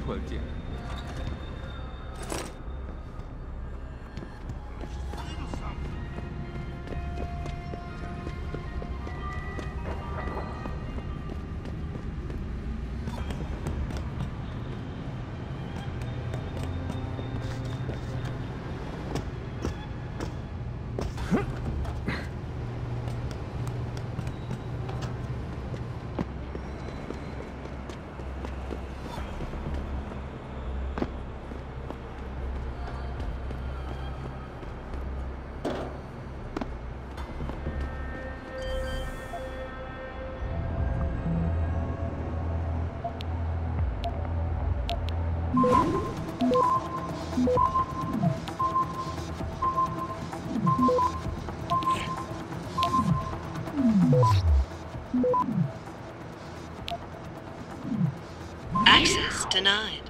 可见。 Access denied.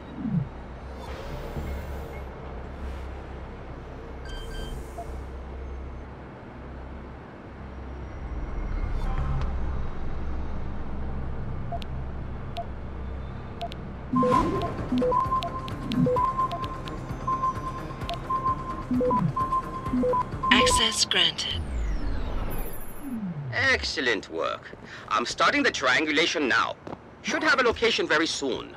Access granted. Excellent work. I'm starting the triangulation now. Should have a location very soon.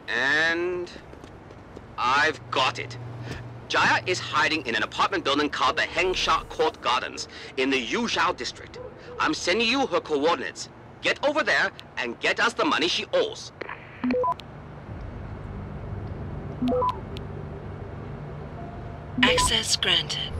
And I've got it. Jaya is hiding in an apartment building called the Hengsha Court Gardens in the Yuzhou district. I'm sending you her coordinates. Get over there and get us the money she owes. Access granted.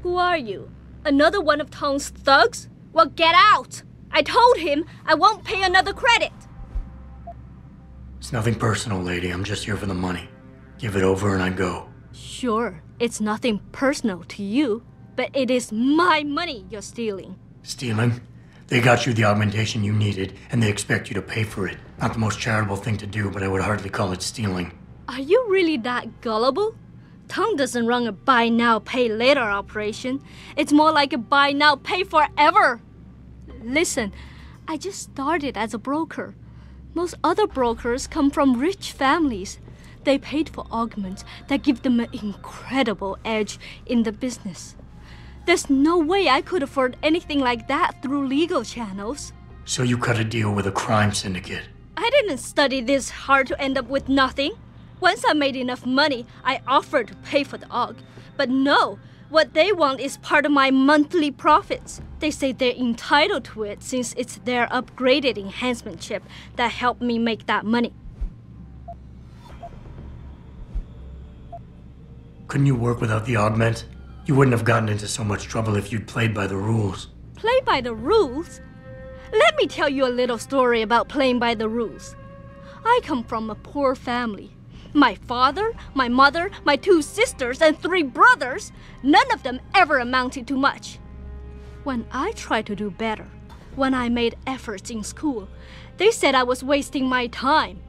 Who are you? Another one of Tong's thugs? Well, get out! I told him I won't pay another credit. It's nothing personal, lady. I'm just here for the money. Give it over and I go. Sure, it's nothing personal to you, but it is my money you're stealing. Stealing? They got you the augmentation you needed, and they expect you to pay for it. Not the most charitable thing to do, but I would hardly call it stealing. Are you really that gullible? Tong doesn't run a buy now, pay later operation. It's more like a buy now, pay forever. Listen, I just started as a broker. Most other brokers come from rich families. They paid for augments that give them an incredible edge in the business. There's no way I could afford anything like that through legal channels. So you cut a deal with a crime syndicate? I didn't study this hard to end up with nothing. Once I made enough money, I offered to pay for the aug. But no, what they want is part of my monthly profits. They say they're entitled to it since it's their upgraded enhancement chip that helped me make that money. Couldn't you work without the augment? You wouldn't have gotten into so much trouble if you'd played by the rules. Play by the rules? Let me tell you a little story about playing by the rules. I come from a poor family. My father, my mother, my 2 sisters, and 3 brothers, none of them ever amounted to much. When I tried to do better, when I made efforts in school, they said I was wasting my time.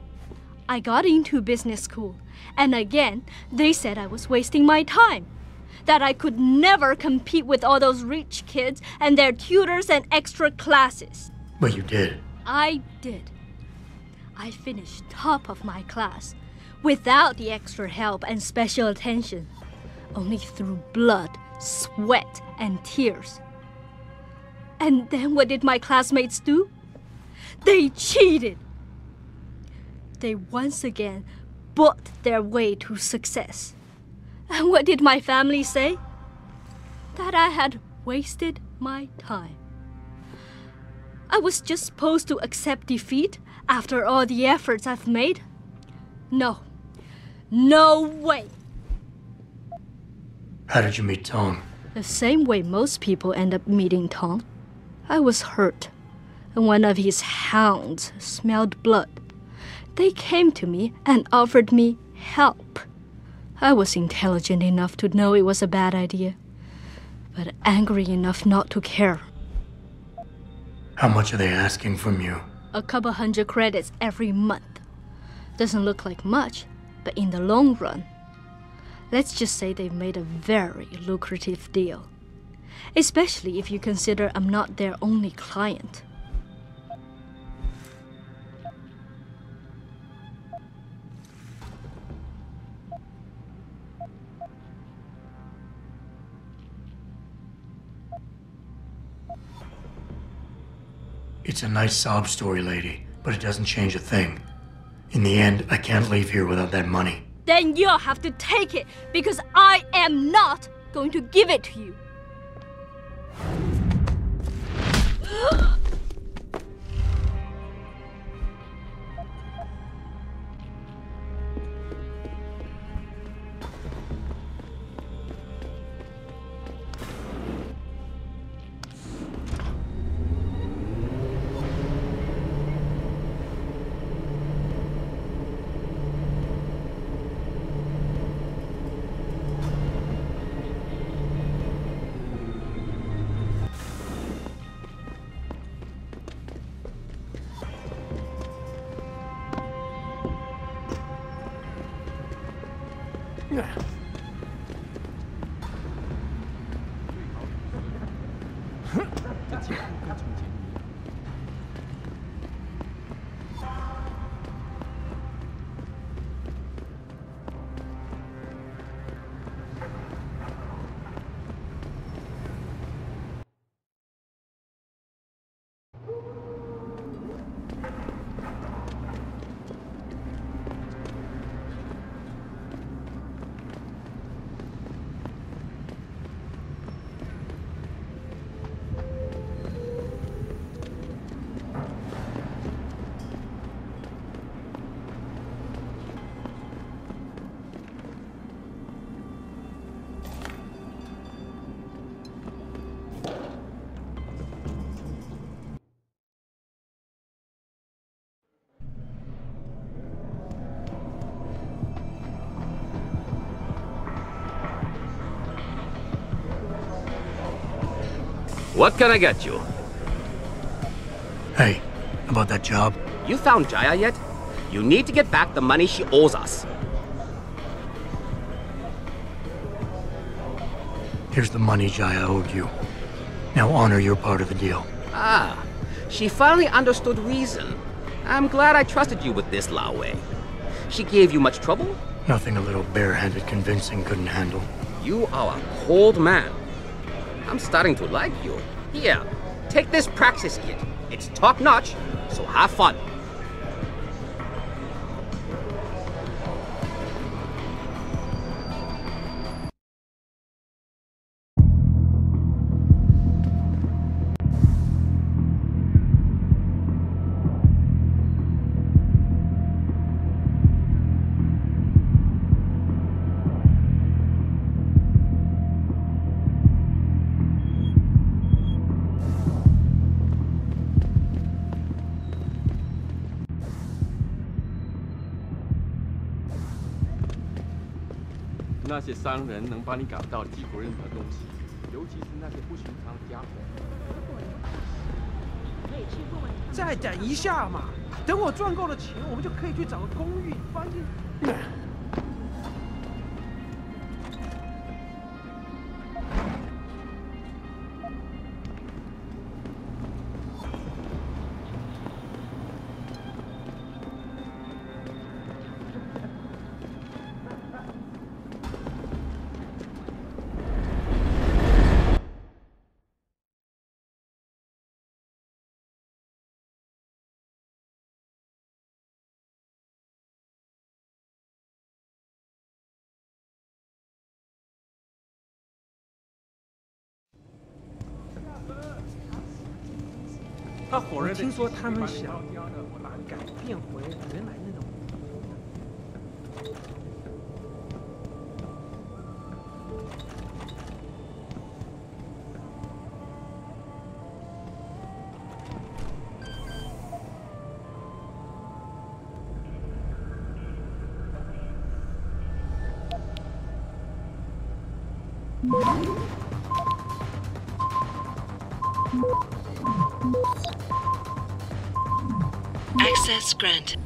I got into business school, and again, they said I was wasting my time. that I could never compete with all those rich kids and their tutors and extra classes. But you did. I did. I finished top of my class without the extra help and special attention, only through blood, sweat, and tears. And then what did my classmates do? They cheated. They once again bought their way to success. And what did my family say? That I had wasted my time. I was just supposed to accept defeat after all the efforts I've made? No. No way. How did you meet Tong? The same way most people end up meeting Tong. I was hurt, and one of his hounds smelled blood. They came to me and offered me help. I was intelligent enough to know it was a bad idea, but angry enough not to care. How much are they asking from you? A couple hundred credits every month. Doesn't look like much, but in the long run, let's just say they've made a very lucrative deal. Especially if you consider I'm not their only client. It's a nice sob story, lady, but it doesn't change a thing. In the end, I can't leave here without that money. Then you'll have to take it, because I am not going to give it to you. What can I get you? Hey, about that job? You found Jaya yet? You need to get back the money she owes us. Here's the money Jaya owed you. Now honor your part of the deal. Ah, she finally understood reason. I'm glad I trusted you with this, Lao Wei. She gave you much trouble? Nothing a little barehanded convincing couldn't handle. You are a cold man. I'm starting to like you. Here, take this praxis kit. It's top-notch, so have fun.那些商人能帮你搞到几乎任何东西，尤其是那些不寻常的家伙。再等一下嘛，等我赚够了钱，我们就可以去找个公寓搬进。我听说他们想把改变回原来那种。Access granted.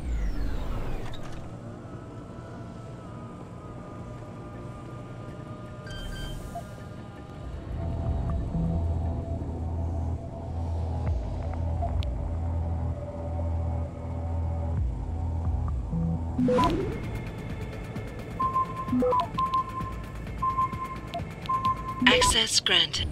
Access granted.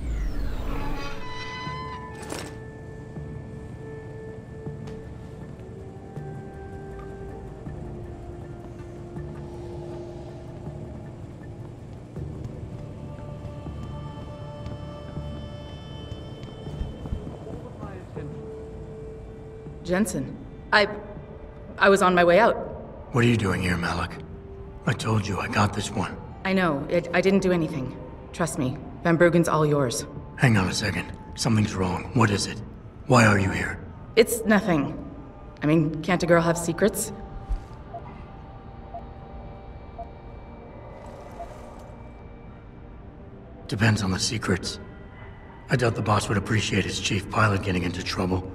Jensen, I was on my way out. What are you doing here, Malik? I told you, I got this one. I know, I didn't do anything. Trust me, Van Bruggen's all yours. Hang on a second. Something's wrong. What is it? Why are you here? It's nothing. I mean, can't a girl have secrets? Depends on the secrets. I doubt the boss would appreciate his chief pilot getting into trouble.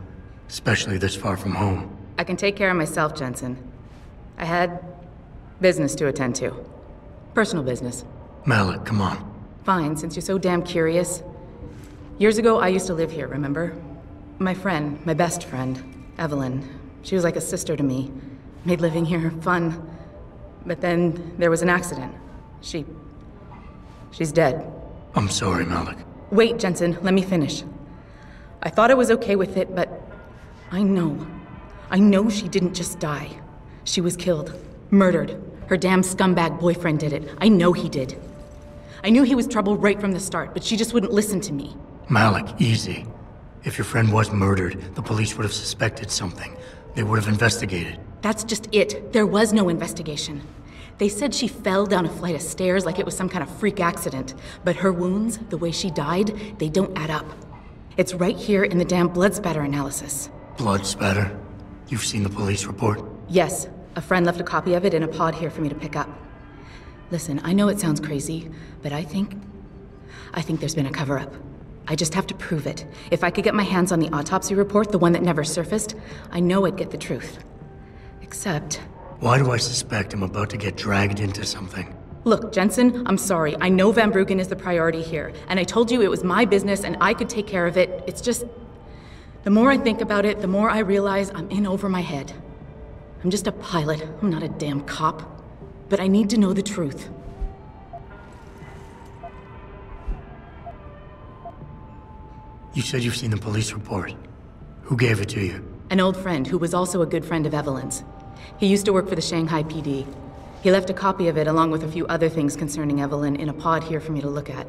Especially this far from home. I can take care of myself, Jensen. I had business to attend to. Personal business. Malik, come on. Fine, since you're so damn curious. Years ago, I used to live here, remember? My friend, my best friend, Evelyn. She was like a sister to me. Made living here fun. But then there was an accident. She's dead. I'm sorry, Malik. Wait, Jensen, let me finish. I thought I was okay with it, but I know she didn't just die. She was killed. Murdered. Her damn scumbag boyfriend did it. I know he did. I knew he was trouble right from the start, but she just wouldn't listen to me. Malik, easy. If your friend was murdered, the police would have suspected something. They would have investigated. That's just it. There was no investigation. They said she fell down a flight of stairs like it was some kind of freak accident. But her wounds, the way she died, they don't add up. It's right here in the damn blood spatter analysis. Blood spatter? You've seen the police report? Yes. A friend left a copy of it in a pod here for me to pick up. Listen, I know it sounds crazy, but I think there's been a cover-up. I just have to prove it. If I could get my hands on the autopsy report, the one that never surfaced, I know I'd get the truth. Except... Why do I suspect I'm about to get dragged into something? Look, Jensen, I'm sorry. I know Van Bruggen is the priority here, and I told you it was my business and I could take care of it. It's just... The more I think about it, the more I realize I'm in over my head. I'm just a pilot. I'm not a damn cop. But I need to know the truth. You said you've seen the police report. Who gave it to you? An old friend who was also a good friend of Evelyn's. He used to work for the Shanghai PD. He left a copy of it along with a few other things concerning Evelyn in a pod here for me to look at.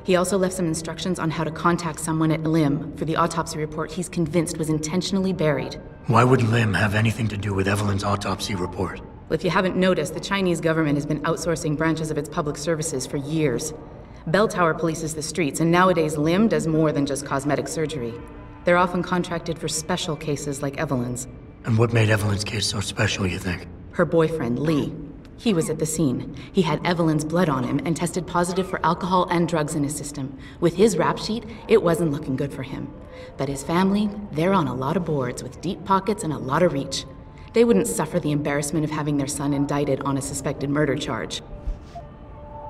He also left some instructions on how to contact someone at LIM for the autopsy report he's convinced was intentionally buried. Why would LIM have anything to do with Evelyn's autopsy report? Well, if you haven't noticed, the Chinese government has been outsourcing branches of its public services for years. Bell Tower polices the streets, and nowadays LIM does more than just cosmetic surgery. They're often contracted for special cases like Evelyn's. And what made Evelyn's case so special, you think? Her boyfriend, Lee. He was at the scene. He had Evelyn's blood on him and tested positive for alcohol and drugs in his system. With his rap sheet, it wasn't looking good for him. But his family, they're on a lot of boards with deep pockets and a lot of reach. They wouldn't suffer the embarrassment of having their son indicted on a suspected murder charge.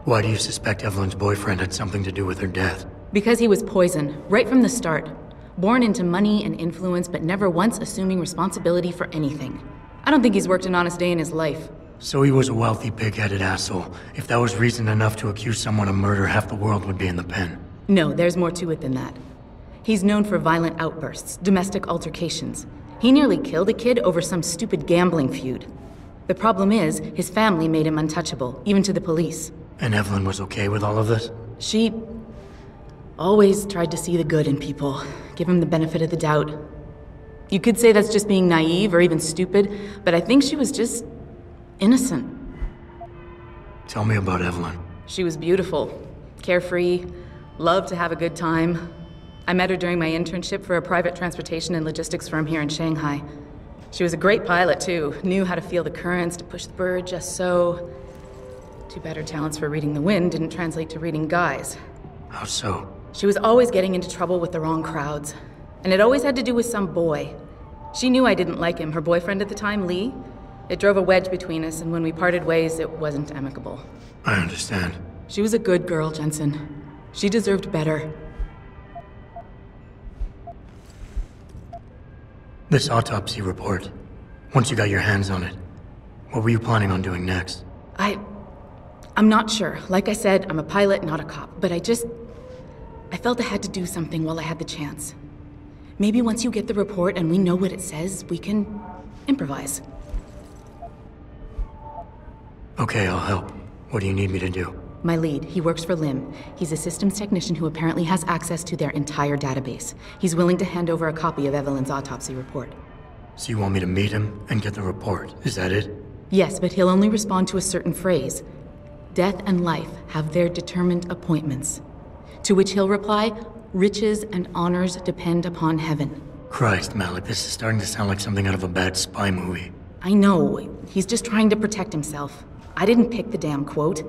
Why do you suspect Evelyn's boyfriend had something to do with her death? Because he was poisoned, right from the start. Born into money and influence, but never once assuming responsibility for anything. I don't think he's worked an honest day in his life. So he was a wealthy, pig-headed asshole. If that was reason enough to accuse someone of murder, half the world would be in the pen. No, there's more to it than that. He's known for violent outbursts, domestic altercations. He nearly killed a kid over some stupid gambling feud. The problem is, his family made him untouchable, even to the police. And Evelyn was okay with all of this? She always tried to see the good in people, give him the benefit of the doubt. You could say that's just being naive or even stupid, but I think she was just innocent. Tell me about Evelyn. She was beautiful, carefree, loved to have a good time. I met her during my internship for a private transportation and logistics firm here in Shanghai. She was a great pilot, too. Knew how to feel the currents, to push the bird just so. Too bad her talents for reading the wind didn't translate to reading guys. How so? She was always getting into trouble with the wrong crowds. And it always had to do with some boy. She knew I didn't like him. Her boyfriend at the time, Lee. It drove a wedge between us, and when we parted ways, it wasn't amicable. I understand. She was a good girl, Jensen. She deserved better. This autopsy report, once you got your hands on it, what were you planning on doing next? I'm not sure. Like I said, I'm a pilot, not a cop, but I felt I had to do something while I had the chance. Maybe once you get the report and we know what it says, we can improvise. Okay, I'll help. What do you need me to do? My lead, he works for Lim. He's a systems technician who apparently has access to their entire database. He's willing to hand over a copy of Evelyn's autopsy report. So you want me to meet him and get the report, is that it? Yes, but he'll only respond to a certain phrase. Death and life have their determined appointments. To which he'll reply, riches and honors depend upon heaven. Christ, Malik, this is starting to sound like something out of a bad spy movie. I know. He's just trying to protect himself. I didn't pick the damn quote.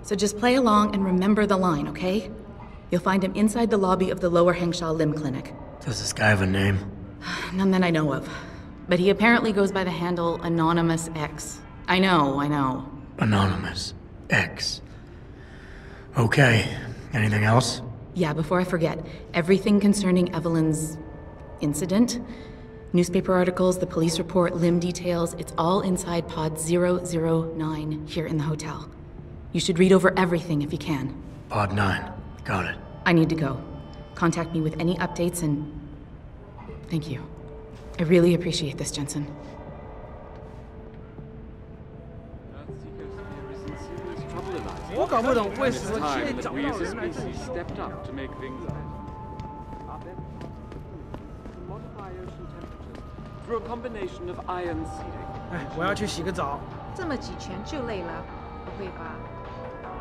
So just play along and remember the line, okay? You'll find him inside the lobby of the Lower Hengsha Limb Clinic. Does this guy have a name? None that I know of. But he apparently goes by the handle Anonymous X. I know. Anonymous X. Okay. Anything else? Yeah, before I forget, everything concerning Evelyn's incident, newspaper articles, the police report, limb details, it's all inside pod 009 here in the hotel. You should read over everything if you can. Pod 9. Got it. I need to go. Contact me with any updates and... Thank you. I really appreciate this, Jensen.我搞不懂为什么现在 Time 找 that 不 we 到 as a 人来这 species stepped up to make things better. Modify ocean temperatures through a combination of ion seeding. 哎，我要去洗个澡。这么几拳就累了，不会吧？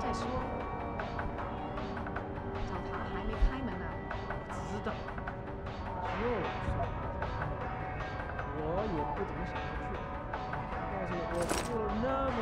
再说，澡堂还没开门呢。知道，就是我也不怎么想去，但是我付了那么。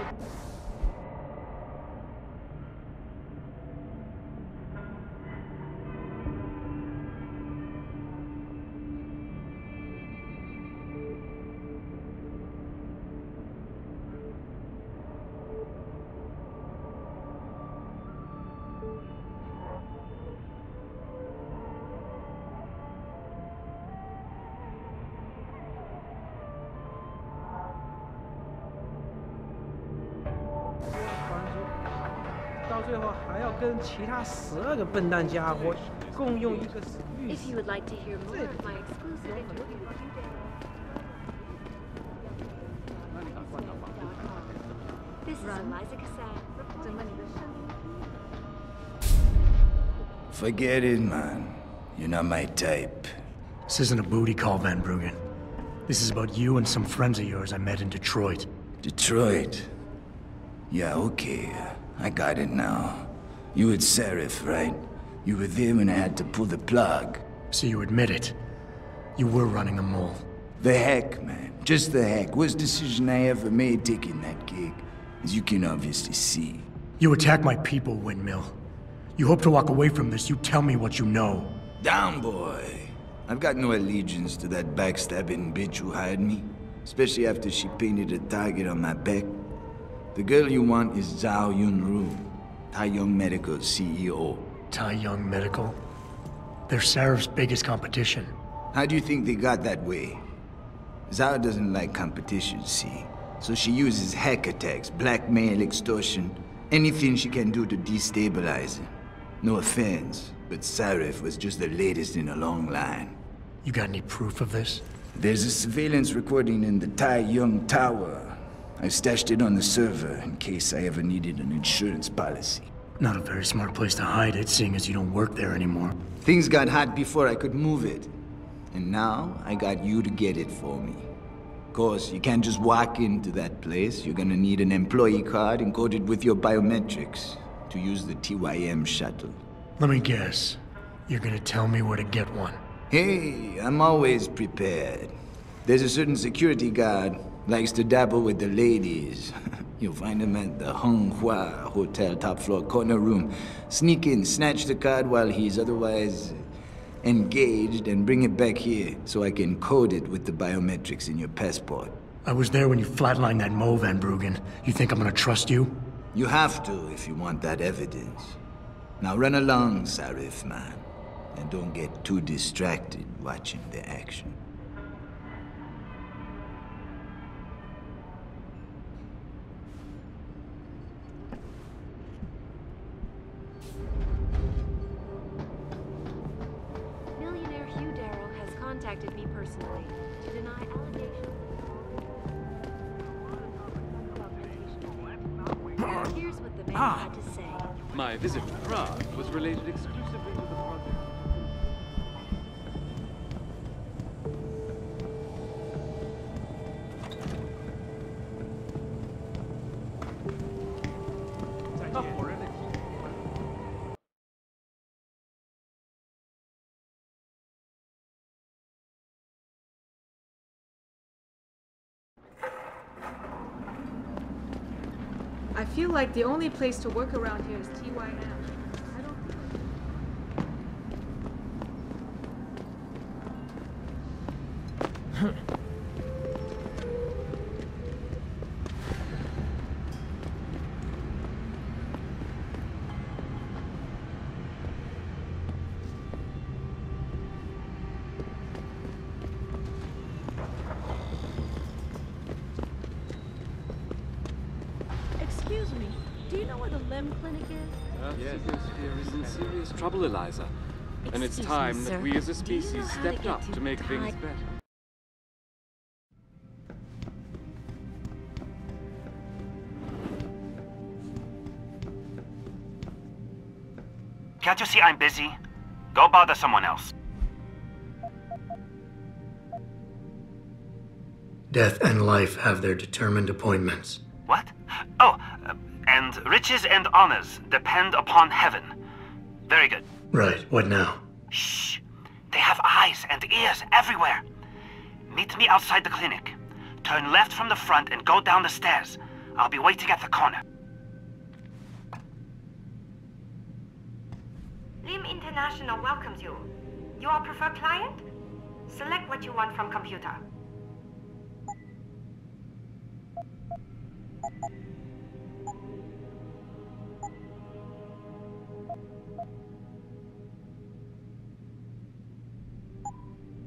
到最后还要跟其他12个笨蛋家伙共用一个浴室。If you would like to hear more of my exclusive interview, this is Eliza Cassan. 怎么你的声音？ Forget it, man. You're not my type. This isn't a booty call, Van Bruggen. This is about you and some friends of yours I met in Detroit. Detroit? Yeah, okay. I got it now. You with Seraph, right? You were there when I had to pull the plug. So you admit it. You were running a mole. The heck, man. Just the heck. Worst decision I ever made taking that gig. As you can obviously see. You attack my people, Windmill. You hope to walk away from this, you tell me what you know. Down, boy. I've got no allegiance to that backstabbing bitch who hired me. Especially after she painted a target on my back. The girl you want is Zhao Yunru, Tai Young Medical's CEO. Tai Young Medical? They're Seraph's biggest competition. How do you think they got that way? Zhao doesn't like competition, see? So she uses hack attacks, blackmail, extortion, anything she can do to destabilize him. No offense, but Seraph was just the latest in a long line. You got any proof of this? There's a surveillance recording in the Tai Young Tower. I stashed it on the server in case I ever needed an insurance policy. Not a very smart place to hide it, seeing as you don't work there anymore. Things got hot before I could move it. And now, I got you to get it for me. Of course, you can't just walk into that place. You're gonna need an employee card encoded with your biometrics to use the TYM shuttle. Let me guess. You're gonna tell me where to get one. Hey, I'm always prepared. There's a certain security guard, likes to dabble with the ladies. You'll find him at the Hung Hua Hotel top floor corner room. Sneak in, snatch the card while he's otherwise engaged, and bring it back here so I can code it with the biometrics in your passport. I was there when you flatlined that Mo, Van Bruggen. You think I'm gonna trust you? You have to if you want that evidence. Now run along, Sarif, man. And don't get too distracted watching the action. Millionaire Hugh Darrow has contacted me personally to deny allegations. Here's what the man had to say. My visit to Prague was related exclusively to the project. I feel like the only place to work around here is TYM. I don't Excuse me, do you know where the limb clinic is? Yes, here is in serious trouble, Eliza. And it's Excuse time me, that sir. we as a Do you know species how to stepped get up to to make things Thai- better. Can't you see I'm busy? Go bother someone else. Death and life have their determined appointments. What? Oh, and riches and honors depend upon heaven. Very good. Right, what now? Shh. They have eyes and ears everywhere. Meet me outside the clinic. Turn left from the front and go down the stairs. I'll be waiting at the corner. Lim International welcomes you. You are preferred client? Select what you want from computer.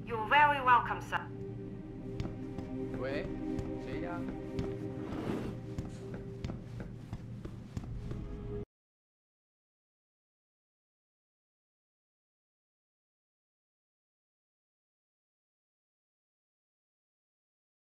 You're very welcome, sir. 喂，谁呀？